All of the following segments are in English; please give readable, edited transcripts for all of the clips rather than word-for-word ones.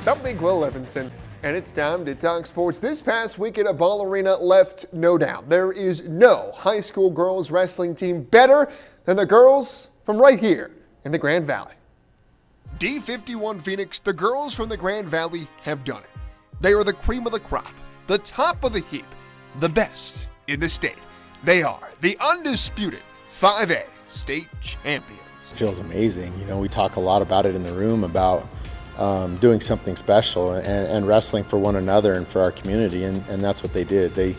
I'm Big Will Levinson, and it's time to talk sports. This past weekend at Ball Arena left no doubt. There is no high school girls wrestling team better than the girls from right here in the Grand Valley. D51 Phoenix, the girls from the Grand Valley have done it. They are the cream of the crop, the top of the heap, the best in the state. They are the undisputed 5A state champions. It feels amazing. You know, we talk a lot about it in the room about doing something special and wrestling for one another and for our community, and that's what they did. They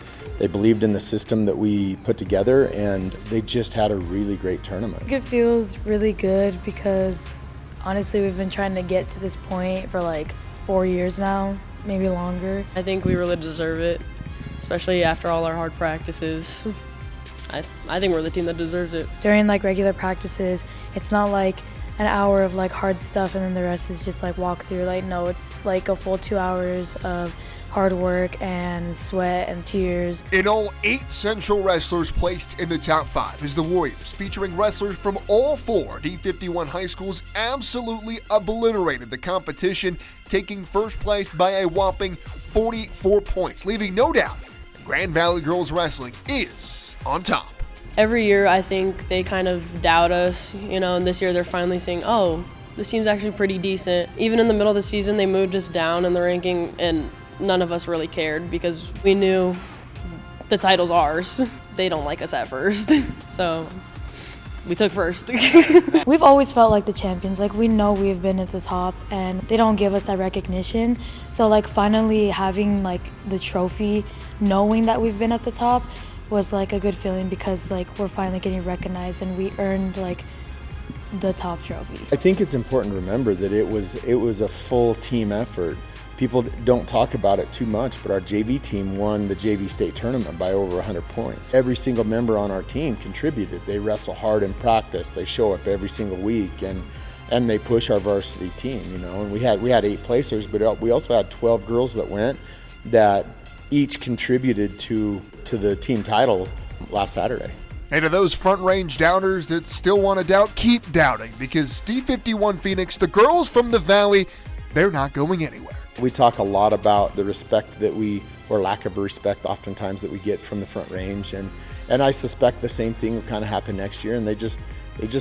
believed in the system that we put together, and they just had a really great tournament. It feels really good because honestly we've been trying to get to this point for like 4 years now, maybe longer. I think we really deserve it, especially after all our hard practices. I think we're the team that deserves it. During like regular practices, it's not like an hour of like hard stuff and then the rest is just like walk through. Like no, it's like a full 2 hours of hard work and sweat and tears. In all, 8 Central wrestlers placed in the top 5 is the Warriors, featuring wrestlers from all 4 D51 high schools, absolutely obliterated the competition, taking first place by a whopping 44 points, leaving no doubt Grand Valley Girls Wrestling is on top. Every year I think they kind of doubt us, and this year they're finally saying, oh, this team's actually pretty decent. Even in the middle of the season, they moved us down in the ranking, and none of us really cared because we knew the title's ours. They don't like us at first, so we took first. We've always felt like the champions. Like we know we've been at the top and they don't give us that recognition. So like finally having like the trophy, knowing that we've been at the top was like a good feeling because like we're finally getting recognized and we earned like the top trophy. I think it's important to remember that it was a full team effort. People don't talk about it too much, but our JV team won the JV state tournament by over 100 points. Every single member on our team contributed. They wrestle hard in practice. They show up every single week and they push our varsity team, And we had 8 placers, but we also had 12 girls that went that each contributed to the team title last Saturday. And to those front range doubters that still want to doubt, keep doubting, because D51 Phoenix, the girls from the Valley, they're not going anywhere. We talk a lot about the respect that or lack of respect oftentimes that we get from the front range, and I suspect the same thing will kind of happen next year, and they just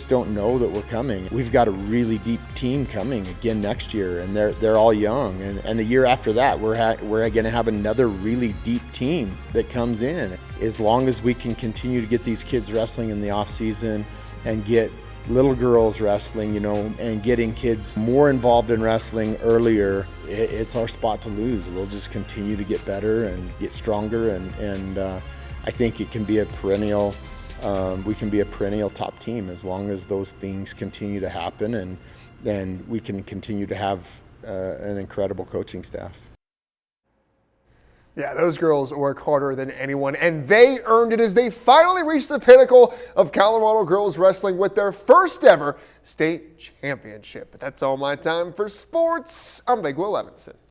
don't know that we're coming. We've got a really deep team coming again next year, and they're all young, and the year after that we're going to have another really deep team that comes in. As long as we can continue to get these kids wrestling in the off season and get little girls wrestling, and getting kids more involved in wrestling earlier, it's our spot to lose. We'll just continue to get better and get stronger, and I think it can be a perennial. We can be a perennial top team as long as those things continue to happen, and we can continue to have an incredible coaching staff. Yeah, those girls work harder than anyone, and they earned it as they finally reached the pinnacle of Colorado girls wrestling with their first ever state championship. But that's all my time for sports. I'm Big Will Levinson.